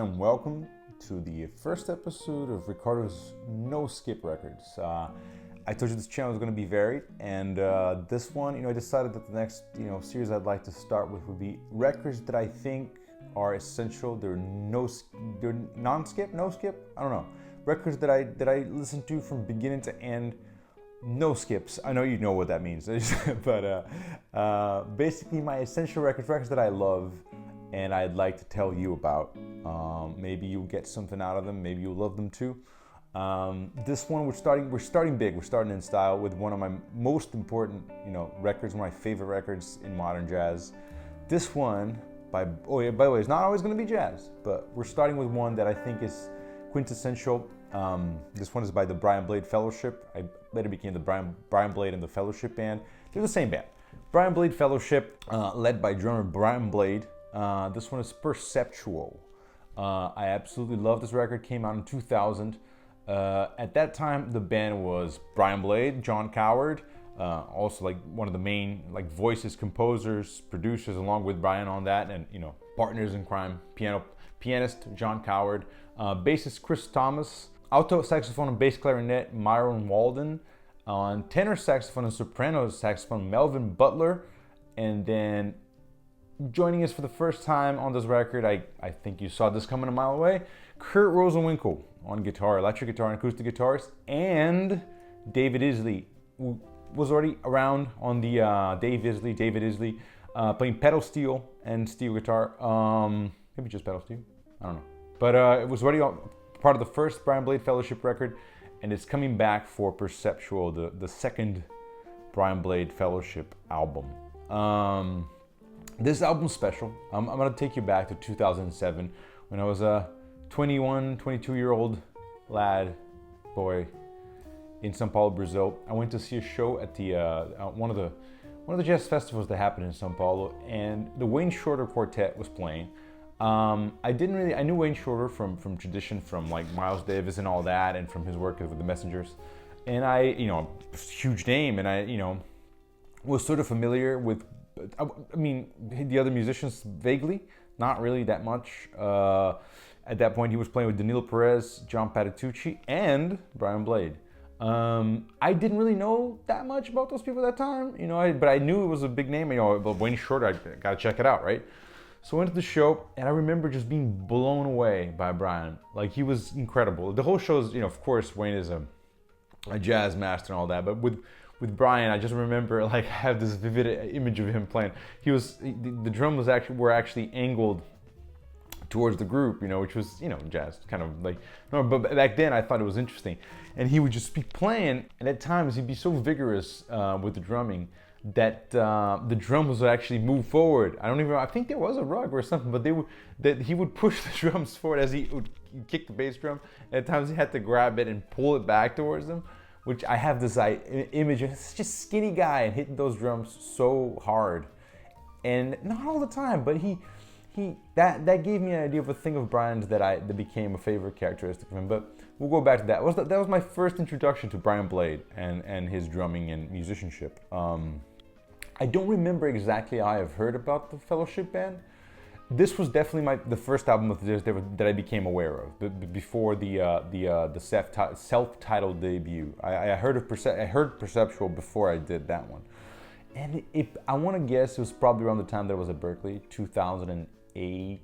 and welcome to the first episode of Ricardo's No Skip Records. I told you this channel is going to be varied, and this one, I decided that the next, series I'd like to start with would be records that I think are essential. They're non-skip, no skip. I don't know. Records that I listen to from beginning to end. No skips. I know you know what that means, but basically my essential records that I love and I'd like to tell you about. Maybe you'll get something out of them. Maybe you'll love them too. This one we're starting big. We're starting in style with one of my most important, records, one of my favorite records in modern jazz. This one by the way, it's not always going to be jazz, but we're starting with one that I think is quintessential. This one is by the Brian Blade Fellowship. I later became the Brian Blade and the Fellowship Band. They're the same band. Brian Blade Fellowship, led by drummer Brian Blade. This one is Perceptual. I absolutely love this record. Came out in 2000. At that time, the band was Brian Blade, Jon Cowherd, also like one of the main voices, composers, producers, along with Brian on that, and partners in crime. Pianist Jon Cowherd, bassist Chris Thomas, alto saxophone and bass clarinet Myron Walden, on tenor saxophone and soprano saxophone Melvin Butler, and then joining us for the first time on this record, I think you saw this coming a mile away, Kurt Rosenwinkel on guitar, electric guitar and acoustic guitarist, and David Easley, who was already around on the David Easley, playing pedal steel and steel guitar, maybe just pedal steel, I don't know. But it was already part of the first Brian Blade Fellowship record, and it's coming back for Perceptual, the second Brian Blade Fellowship album. This album's special. I'm going to take you back to 2007 when I was a 22-year-old boy in São Paulo, Brazil. I went to see a show at the one of the jazz festivals that happened in São Paulo, and the Wayne Shorter Quartet was playing. I knew Wayne Shorter from tradition, from like Miles Davis and all that, and from his work with the Messengers. And I, huge name, and I, was sort of familiar with, the other musicians vaguely, not really that much. At that point, he was playing with Danilo Perez, John Patitucci, and Brian Blade. I didn't really know that much about those people at that time, but I knew it was a big name. But Wayne Shorter, I gotta check it out, right? So I went to the show, and I remember just being blown away by Brian. Like, he was incredible. The whole show is, of course, Wayne is a jazz master and all that, but with Brian, I just remember, I have this vivid image of him playing. The drums were actually angled towards the group, which was, jazz, kind of like, no, but back then I thought it was interesting. And he would just be playing, and at times he'd be so vigorous with the drumming that the drums would actually move forward. I think there was a rug or something, but he would push the drums forward as he would kick the bass drum. And at times he had to grab it and pull it back towards him, which I have this image of this just skinny guy and hitting those drums so hard. And not all the time, but that gave me an idea of a thing of Brian's that became a favorite characteristic of him. But we'll go back to that. That was my first introduction to Brian Blade and his drumming and musicianship. I don't remember exactly how I've heard about the Fellowship Band. This was definitely the first album of theirs that I became aware of before the self-titled debut. I heard Perceptual before I did that one, and I want to guess it was probably around the time that I was at Berkeley, 2008,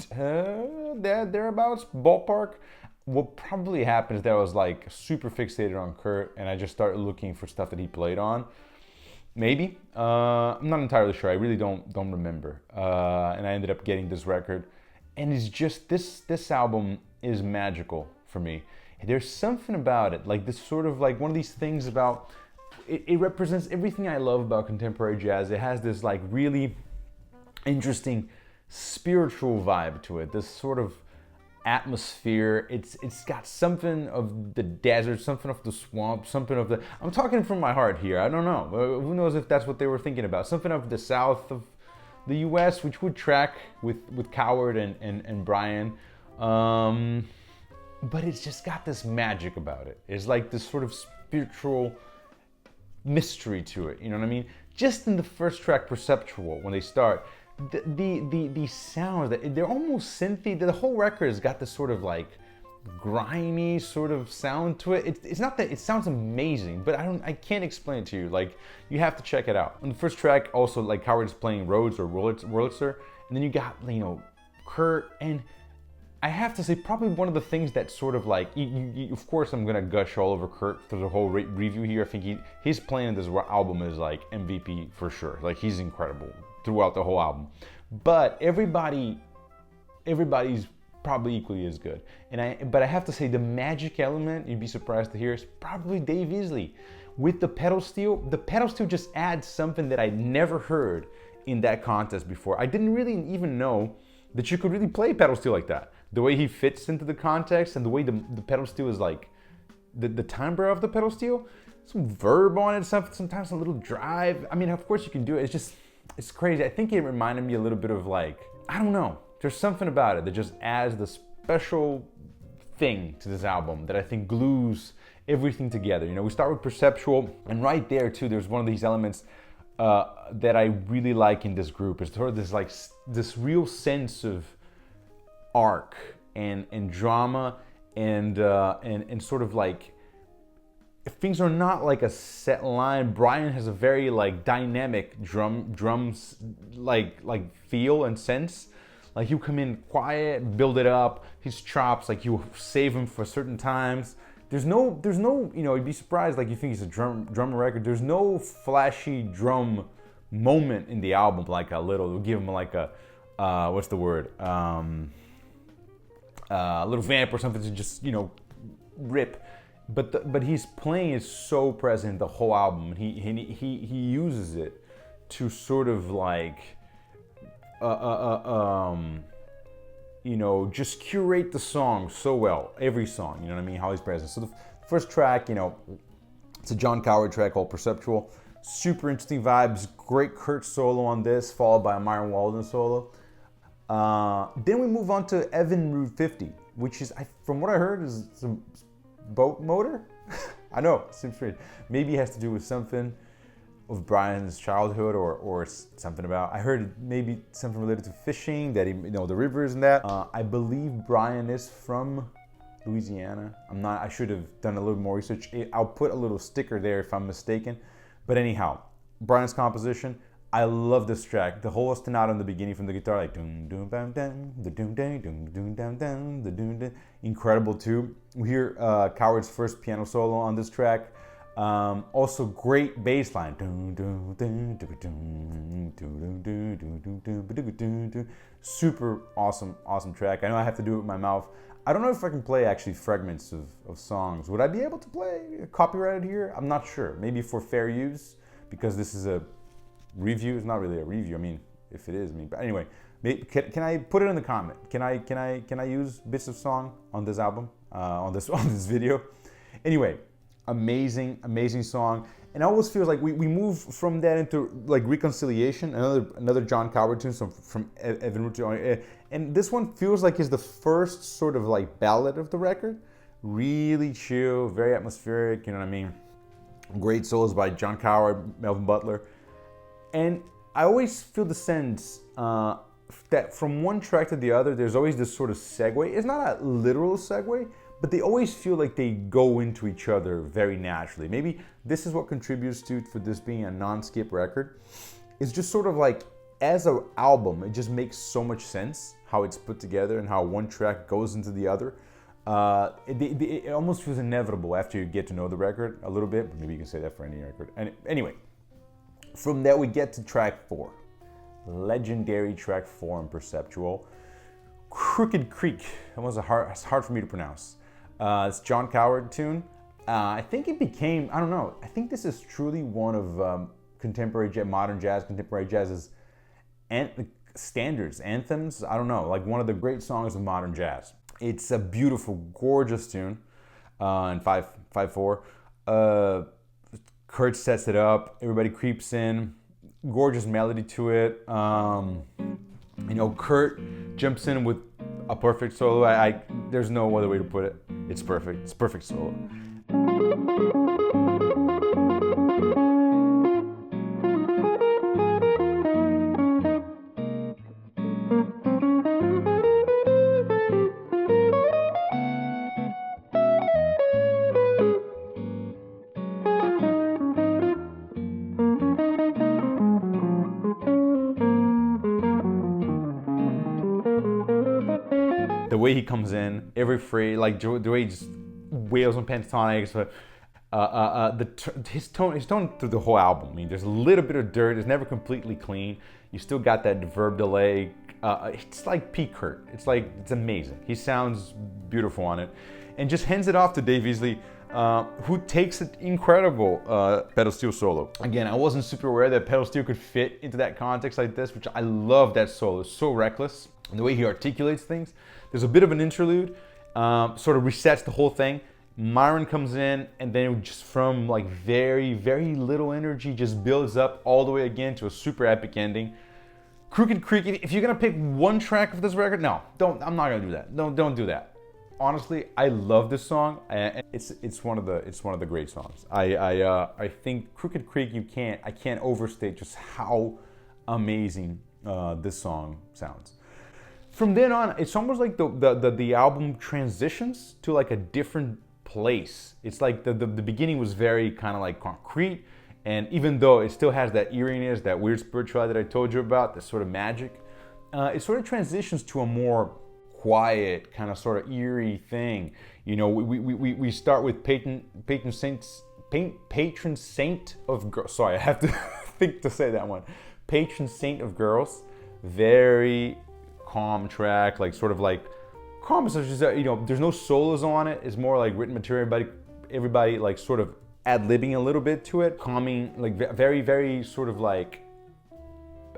thereabouts, ballpark. What probably happened is that I was super fixated on Kurt, and I just started looking for stuff that he played on. Maybe. I'm not entirely sure. I really don't remember. And I ended up getting this record. And it's just, this album is magical for me. There's something about it, this sort of one of these things about, it represents everything I love about contemporary jazz. It has this really interesting spiritual vibe to it. This sort of atmosphere. It's got something of the desert, something of the swamp, something of the, I'm talking from my heart here, I don't know, who knows if that's what they were thinking about, something of the south of the US, which would track with Cowherd and Brian, but it's just got this magic about it. It's like this sort of spiritual mystery to it, you know what I mean? Just in the first track, Perceptual, when they start, the sounds, they're almost synthy. The whole record has got this sort of like grimy sort of sound to it. It's not that it sounds amazing, but I can't explain it to you. Like, you have to check it out. On the first track, also, like, Cowherd's playing Rhodes or Wurlitzer, and then you got, you know, Kurt, and I have to say, probably one of the things that sort of like, of course I'm gonna gush all over Kurt through the whole review here. I think his playing in this album is like MVP for sure. Like, he's incredible throughout the whole album. But everybody's probably equally as good. But I have to say, the magic element, you'd be surprised to hear, is probably Dave Easley. With the pedal steel just adds something that I'd never heard in that contest before. I didn't really even know that you could really play pedal steel like that. The way he fits into the context and the way the pedal steel is like, the timbre of the pedal steel, some verb on it, sometimes a little drive. I mean, of course you can do it. It's crazy. I think it reminded me a little bit of like, I don't know. There's something about it that just adds the special thing to this album that I think glues everything together. You know, we start with Perceptual, and right there too, there's one of these elements that I really like in this group. It's sort of this like this real sense of arc and drama and sort of like, if things are not like a set line. Brian has a very like dynamic drums like feel and sense. Like, you come in quiet, build it up. His chops, like, you save him for certain times. There's no, you know, you'd be surprised, like, you think it's a drum record. There's no flashy drum moment in the album, like a little, give him like a, what's the word? A little vamp or something to just, you know, rip. But his playing is so present the whole album. He uses it to sort of like, you know, just curate the song so well. Every song, you know what I mean? How he's present. So the first track, you know, it's a Jon Cowherd track called Perceptual. Super interesting vibes. Great Kurt solo on this, followed by a Myron Walden solo. Then we move on to Evan Route 50, which is, from what I heard, is some boat motor. I know, it seems strange. Maybe it has to do with something of Brian's childhood or something about, I heard maybe something related to fishing, that he, you know, the rivers and that. I believe Brian is from Louisiana. I should have done a little more research. I'll put a little sticker there if I'm mistaken. But anyhow, Brian's composition, I love this track. The whole ostinato in the beginning from the guitar, like doom doom bam dam, the doom dang doom doom dam dam, the doom dang. Incredible too. We hear Cowherd's first piano solo on this track. Also great bass line. Super awesome track. I know I have to do it with my mouth. I don't know if I can play actually fragments of songs. Would I be able to play copyrighted here? I'm not sure. Maybe for fair use, because this is a review. It's not really a review. I mean, if it is, but anyway, can I put it in the comment? Can I use bits of song on this album, on this video? Anyway, amazing song. And it almost feels like we move from that into like Reconciliation, another Jon Cowherd tune from Evan Route. And this one feels like is the first sort of like ballad of the record. Really chill, very atmospheric, you know what I mean? Great solos by Jon Cowherd, Melvin, Butler. And I always feel the sense that from one track to the other, there's always this sort of segue. It's not a literal segue, but they always feel like they go into each other very naturally. Maybe this is what contributes for this being a non-skip record. It's just sort of like, as an album, it just makes so much sense how it's put together and how one track goes into the other. It almost feels inevitable after you get to know the record a little bit, but maybe you can say that for any record. And anyway, from there we get to track 4. Legendary track 4 in Perceptual. Crooked Creek. It's hard for me to pronounce. It's Jon Cowherd tune. I think it became, I don't know, I think this is truly one of modern jazz, contemporary jazz's standards, anthems, I don't know, like one of the great songs of modern jazz. It's a beautiful, gorgeous tune, in 5/4. Kurt sets it up, everybody creeps in, gorgeous melody to it. You know, Kurt jumps in with a perfect solo. There's no other way to put it. It's perfect. It's perfect solo. the way he comes in, every phrase, like the way he just wails on pentatonics, his tone through the whole album. I mean, there's a little bit of dirt. It's never completely clean. You still got that verb delay. It's like Pete Kurt. It's amazing. He sounds beautiful on it, and just hands it off to Dave Easley, who takes an incredible pedal steel solo. Again, I wasn't super aware that pedal steel could fit into that context like this, which I love that solo. It's so reckless, and the way he articulates things. There's a bit of an interlude, sort of resets the whole thing. Myron comes in, and then just from like very, very little energy, just builds up all the way again to a super epic ending. Crooked Creek, if you're gonna pick one track of this record, no, I'm not gonna do that. Don't do that. Honestly, I love this song. It's one of the great songs. I think Crooked Creek, I can't overstate just how amazing this song sounds. From then on, it's almost like the album transitions to like a different place. It's like the beginning was very kind of like concrete, and even though it still has that eeriness, that weird spirituality that I told you about, that sort of magic, it sort of transitions to a more quiet, kind of sort of eerie thing. You know, we start with patron saint of girls. Sorry, I have to think to say that one. Patron saint of girls, very calm track, like sort of like calm, so just, you know, there's no solos on it. It's more like written material, everybody like sort of ad-libbing a little bit to it, calming, like very, very sort of like,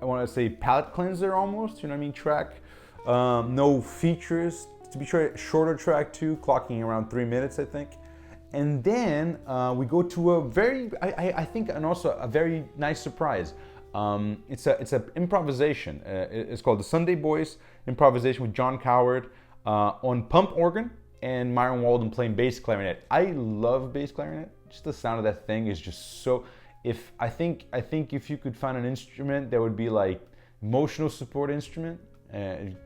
I want to say palate cleanser almost, you know what I mean, track. No features, to be sure, shorter track too, clocking around 3 minutes, I think. And then we go to a very, I think, and also a very nice surprise. It's an improvisation. It's called the Sunday Boys improvisation with Jon Cowherd on pump organ and Myron Walden playing bass clarinet. I love bass clarinet. Just the sound of that thing is just so. I think if you could find an instrument that would be like emotional support instrument,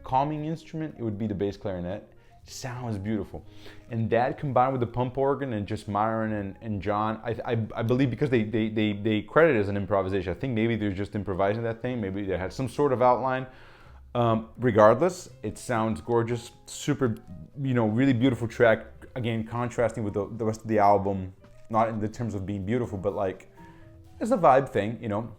calming instrument, it would be the bass clarinet. It sounds beautiful, and that combined with the pump organ and just Myron and John, I believe, because they credit it as an improvisation. I think maybe they're just improvising that thing. Maybe they had some sort of outline. Regardless, it sounds gorgeous, super, you know, really beautiful track. Again, contrasting with the rest of the album, not in the terms of being beautiful, but like it's a vibe thing, you know.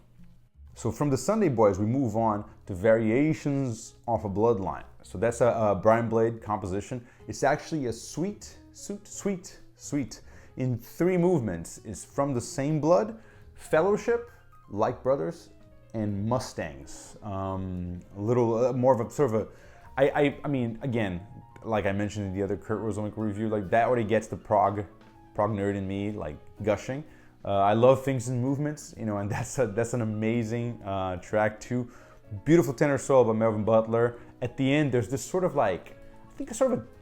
So from the Sunday Boys, we move on to Variations off a Bloodline. So that's a Brian Blade composition. It's actually a suite in 3 movements. It's From the Same Blood, Fellowship, Like Brothers, and Mustangs. A little more of a sort of a, I mean, again, like I mentioned in the other Kurt Rosenwinkel review, like that already gets the prog nerd in me like gushing. I love things in movements, you know, and that's an amazing track too. Beautiful tenor solo by Melvin Butler. At the end, there's this sort of like, I think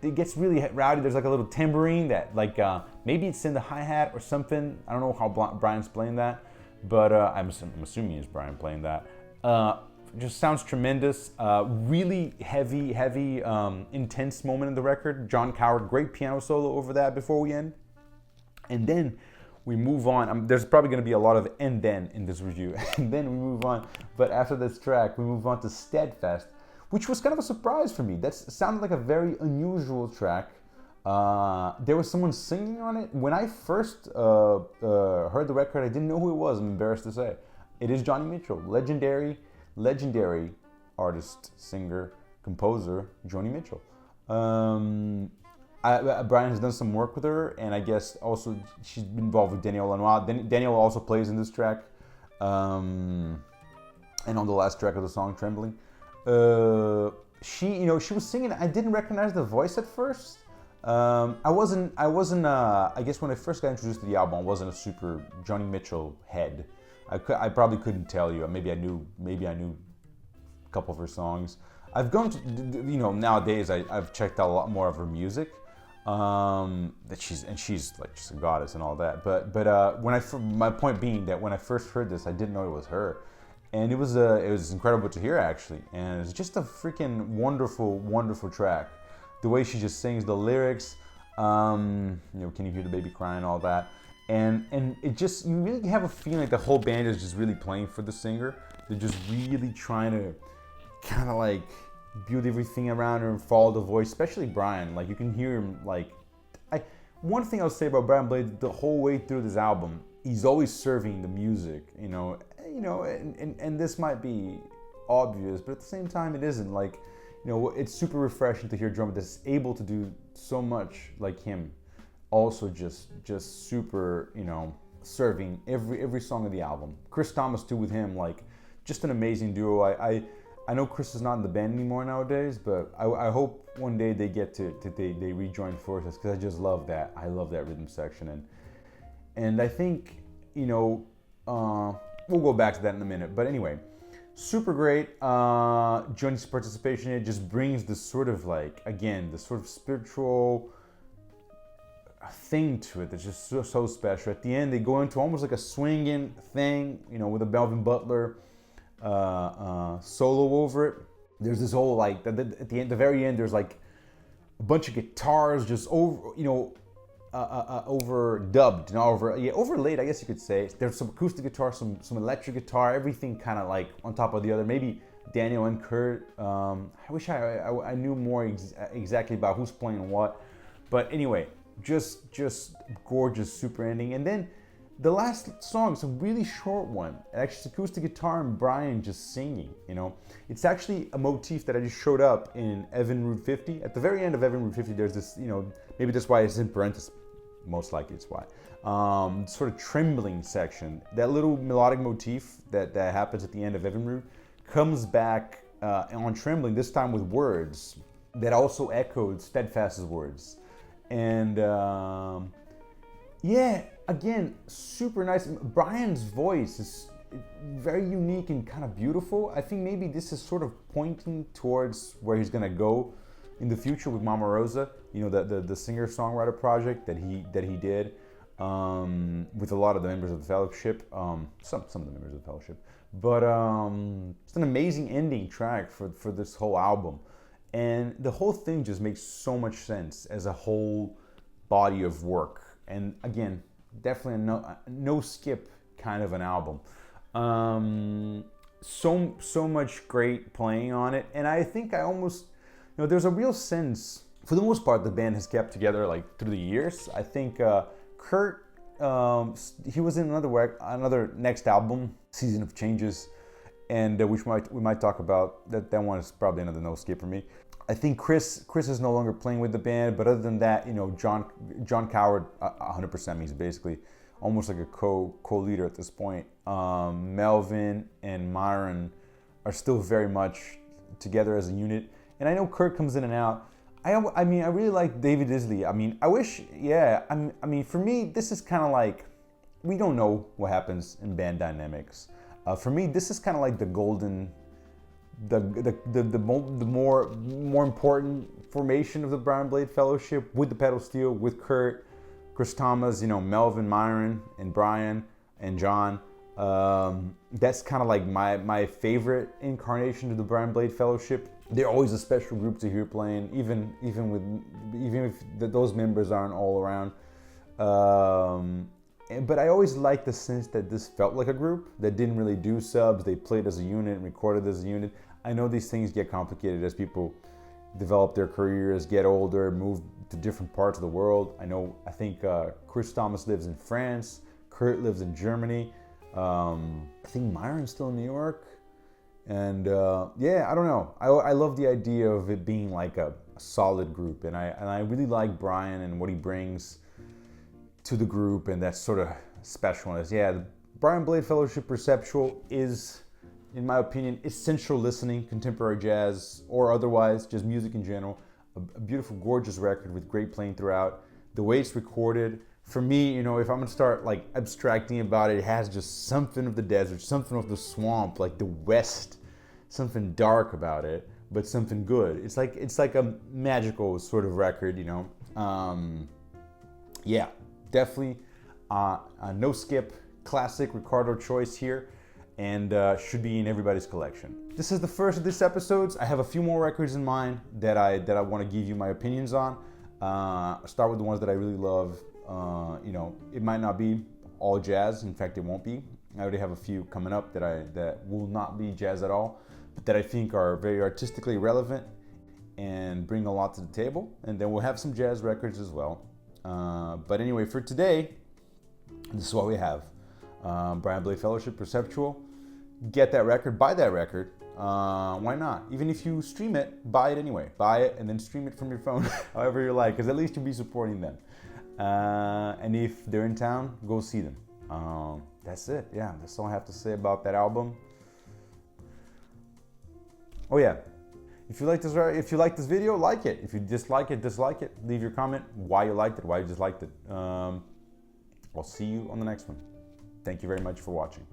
it gets really rowdy. There's like a little tambourine that like, maybe it's in the hi-hat or something. I don't know how Brian's playing that, but I'm assuming it's Brian playing that. Just sounds tremendous. Really heavy, intense moment in the record. Jon Cowherd, great piano solo over that before we end. And then we move on. There's probably going to be a lot of and then in this review. And then we move on. But after this track, we move on to Steadfast, which was kind of a surprise for me. That sounded like a very unusual track. There was someone singing on it. When I first heard the record, I didn't know who it was, I'm embarrassed to say. It is Joni Mitchell, legendary artist, singer, composer, Joni Mitchell. Brian has done some work with her, and I guess also she's been involved with Daniel Lanois. Daniel also plays in this track, and on the last track of the song, Trembling. She was singing. I didn't recognize the voice at first. I guess when I first got introduced to the album, I wasn't a super Joni Mitchell head. I probably couldn't tell you. Maybe I knew a couple of her songs. I've gone to, nowadays I've checked out a lot more of her music. She's like just a goddess and all that. But my point being that when I first heard this, I didn't know it was her, and it was incredible to hear actually, and it's just a freaking wonderful track. The way she just sings the lyrics, can you hear the baby crying, all that, and it just, you really have a feeling like the whole band is just really playing for the singer. They're just really trying to kind of like build everything around her and follow the voice, especially Brian. Like, you can hear him, like, one thing I'll say about Brian Blade, the whole way through this album, he's always serving the music, and this might be obvious, but at the same time, it isn't. Like, it's super refreshing to hear a drummer that's able to do so much like him. Also, just super, serving every song of the album. Chris Thomas too with him, like, just an amazing duo. I know Chris is not in the band anymore nowadays, but I hope one day they get they rejoin forces, because I just love that. I love that rhythm section, and I think we'll go back to that in a minute. But anyway, super great. Joni's participation, it just brings this sort of the sort of spiritual thing to it that's just so special. At the end, they go into almost like a swinging thing, with a Melvin Butler solo over it. There's this whole at the very end, there's like a bunch of guitars just overdubbed, overlaid, I guess you could say. There's some acoustic guitar, some electric guitar, everything kind of like on top of the other. Maybe Daniel and Kurt. I wish I knew more exactly about who's playing what, but anyway, just gorgeous, super ending. And then the last song is a really short one. Actually, it's acoustic guitar and Brian just singing, It's actually a motif that I just showed up in Evan Route 50. At the very end of Evan Route 50, there's this, maybe that's why it's in parentheses. Most likely it's why. Sort of trembling section. That little melodic motif that happens at the end of Evan Route comes back on trembling, this time with words that also echoed Steadfast's words. And again, super nice. Brian's voice is very unique and kind of beautiful. I think maybe this is sort of pointing towards where he's gonna go in the future with Mama Rosa. The singer-songwriter project that he did with a lot of the members of the fellowship, some of the members of the fellowship. But it's an amazing ending track for this whole album, and the whole thing just makes so much sense as a whole body of work. And again, definitely a no skip kind of an album. So much great playing on it, and I think I almost, there's a real sense, for the most part, the band has kept together like through the years. I think Kurt, he was in another next album, Season of Changes, and which we might talk about. That one is probably another no skip for me. I think Chris is no longer playing with the band, but other than that, Jon Cowherd 100%. He's basically almost like a co-leader at this point. Melvin and Myron are still very much together as a unit, and I know Kurt comes in and out. I mean, I really like David Easley. I mean, I wish, for me, this is kind of like, we don't know what happens in band dynamics. For me, this is kind of like the golden, the more important formation of the Brian Blade Fellowship, with the pedal steel, with Kurt, Chris Thomas, Melvin, Myron, and Brian, and John. That's kind of like my favorite incarnation of the Brian Blade Fellowship. They're always a special group to hear playing, even if those members aren't all around. But I always liked the sense that this felt like a group that didn't really do subs. They played as a unit, recorded as a unit. I know these things get complicated as people develop their careers, get older, move to different parts of the world. I think Chris Thomas lives in France. Kurt lives in Germany. I think Myron's still in New York. And I don't know. I love the idea of it being like a solid group. And I really like Brian and what he brings to the group, and that's sort of specialness. The Brian Blade Fellowship Perceptual is, in my opinion, essential listening, contemporary jazz or otherwise, just music in general. A beautiful, gorgeous record with great playing throughout. The way it's recorded, for me, if I'm gonna start like abstracting about it, it has just something of the desert, something of the swamp, like the West, something dark about it, but something good. It's like a magical sort of record, definitely a no skip classic Ricardo choice here, and should be in everybody's collection. This is the first of these episodes. I have a few more records in mind that I want to give you my opinions on. Start with the ones that I really love. It might not be all jazz. In fact, it won't be. I already have a few coming up that will not be jazz at all. that I think are very artistically relevant and bring a lot to the table. And then we'll have some jazz records as well. But anyway, for today, this is what we have. Brian Blade Fellowship, Perceptual. Get that record, buy that record. Why not? Even if you stream it, buy it anyway. Buy it and then stream it from your phone, however you like, because at least you'll be supporting them. And if they're in town, go see them. That's it. Yeah, that's all I have to say about that album. Oh yeah, if you like this video, like it. If you dislike it, dislike it. Leave your comment why you liked it, why you disliked it. I'll see you on the next one. Thank you very much for watching.